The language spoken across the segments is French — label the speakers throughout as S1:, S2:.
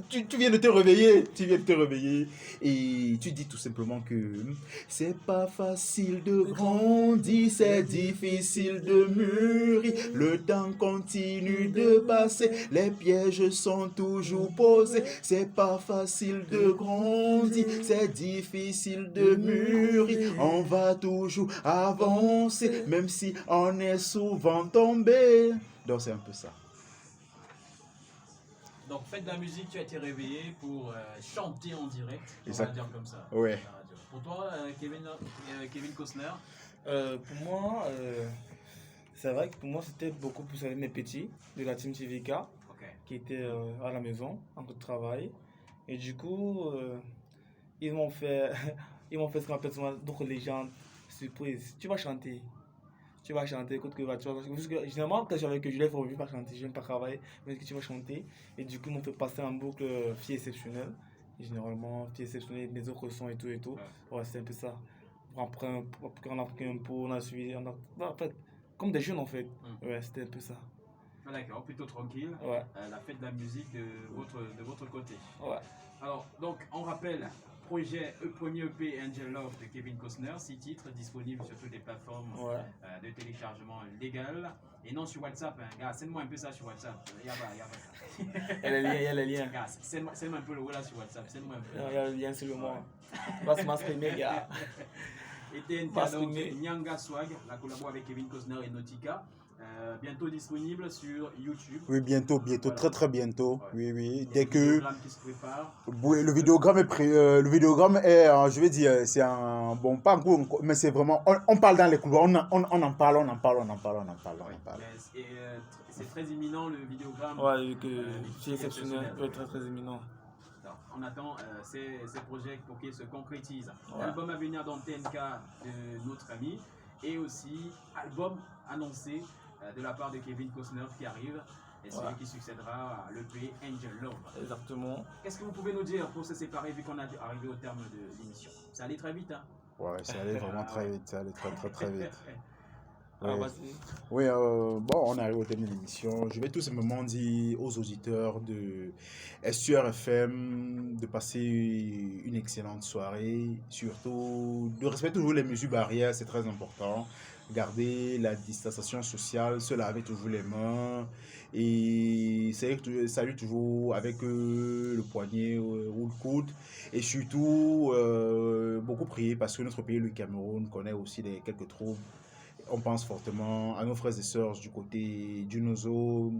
S1: tu viens de te réveiller, tu viens de te réveiller et tu dis tout simplement que c'est pas facile de grandir, c'est difficile de mûrir, le temps continue de passer, les pièges sont toujours posés, c'est pas facile de grandir, c'est difficile de mûrir, on va toujours avancer, même si on est souvent tombé. Donc c'est un peu ça.
S2: Donc, faites de la musique, tu as été réveillé pour chanter en direct, on va
S1: Exact.
S2: le dire comme ça.
S1: Ouais.
S2: à la radio. Pour toi, Kevin Costner,
S3: Pour moi, c'est vrai que pour moi, c'était beaucoup plus avec mes petits de la team TVK
S2: ok.
S3: qui étaient à la maison en train de travail. Et du coup, ils m'ont fait, ils m'ont fait ce qu'on appelle souvent d'autres légendes surprise. Tu vas chanter. Tu vas chanter, écoute que tu vas. Parce que généralement, quand je suis avec eux, je leur dis pas chanter, je n'aime pas travailler, mais que tu vas chanter. Et du coup, ils m'ont fait passer en boucle fille exceptionnelle. Et généralement, fille exceptionnelle, les autres sons et tout et tout.
S2: Ouais.
S3: Ouais, c'est un peu ça. Après, on a pris un pot, on a suivi, en fait, comme des jeunes en fait. Ouais, c'était un peu ça.
S2: Ah, d'accord, plutôt tranquille.
S3: Ouais.
S2: La fête de la musique de votre côté.
S3: Ouais.
S2: Alors, donc, on rappelle, premier EP Angel Love de Kevin Costner, 6 titres disponibles sur toutes les plateformes de téléchargement légal. Et non sur WhatsApp, hein. Gars, send-moi un peu ça sur WhatsApp. Il y a pas ça.
S3: Il y a les liens.
S2: Gars, send-moi un peu le voilà sur WhatsApp. Send-moi un peu.
S3: Il y a les liens sur le moi. Passe m'exprimer, gars.
S2: Et TNK, donc Nyanga Swag, la collabo avec Kevin Costner et Nautica. Bientôt disponible sur YouTube.
S1: Oui, bientôt, voilà. Très bientôt. Ouais. Oui. Dès que.
S2: Le vidéogramme qui se prépare.
S1: Oui, le vidéogramme est prêt. Le vidéogramme est, je vais dire, c'est un bon, pas un coup, mais c'est vraiment, on parle dans les couloirs, on en parle.
S2: Et c'est très imminent le vidéogramme.
S3: Ouais, c'est exceptionnel, très imminent.
S2: On attend ces projets pour qu'ils se concrétisent. Ouais. Album à venir dans TNK de notre ami et aussi album annoncé de la part de Kevin Costner qui arrive et celui qui succédera à l'EP Angel Love.
S3: Exactement.
S2: Qu'est-ce que vous pouvez nous dire pour se séparer vu qu'on est arrivé au terme de l'émission? Ça allait très vite, hein?
S1: Ouais, ça allait vraiment très vite, ça allait très vite.
S3: Ouais.
S1: Oui, bon, on arrive au terme de l'émission. Je vais tout simplement dire aux auditeurs de SUR FM de passer une excellente soirée. Surtout, de respecter toujours les mesures barrières, c'est très important. Garder la distanciation sociale, se laver toujours les mains et saluer toujours avec le poignet ou le coude. Et surtout, beaucoup prier parce que notre pays, le Cameroun, connaît aussi quelques troubles. On pense fortement à nos frères et sœurs du côté du Nozo,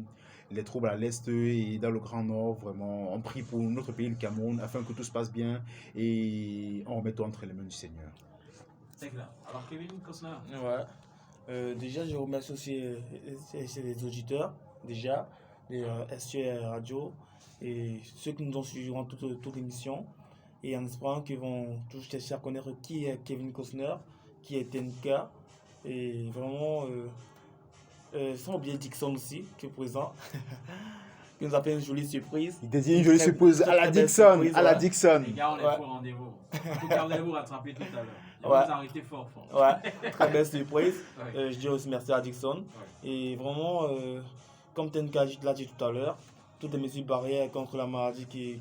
S1: les troubles à l'Est et dans le Grand Nord. Vraiment, on prie pour notre pays, le Cameroun, afin que tout se passe bien et on remette tout entre les mains du Seigneur.
S2: C'est clair. Alors, Kevin Costner.
S3: Ouais. Déjà, je remercie aussi les auditeurs, déjà, les SUR Radio et ceux qui nous ont suivis durant toute l'émission. Et en espérant qu'ils vont tous chercher à connaître qui est Kevin Costner, qui est TNK. Et vraiment, sans oublier Dixon aussi, qui est présent, qui nous a fait une jolie surprise.
S1: Il dédie une jolie surprise à la Dixon.
S2: Les gars, on est pour rendez-vous. En tout cas, vous rattraper tout à l'heure. Vous arrêtez fort.
S3: Ouais, très belle surprise. Je dis aussi merci à Dixon. Et vraiment, comme TNK l'a dit tout à l'heure, toutes les mesures barrières contre la maladie qui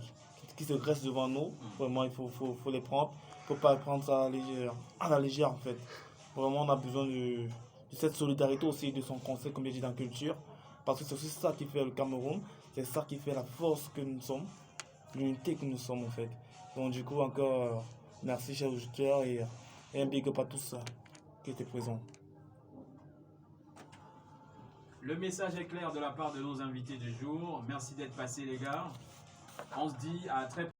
S3: se dressent devant nous, vraiment, il faut les prendre. Il ne faut pas prendre ça à la légère en fait. Vraiment, on a besoin de cette solidarité aussi, de son conseil, comme je dis dans la culture. Parce que c'est aussi ça qui fait le Cameroun. C'est ça qui fait la force que nous sommes, l'unité que nous sommes en fait. Donc du coup, encore, merci chers auditeurs et un big up à tous qui étaient présents.
S2: Le message est clair de la part de nos invités du jour. Merci d'être passés les gars. On se dit à très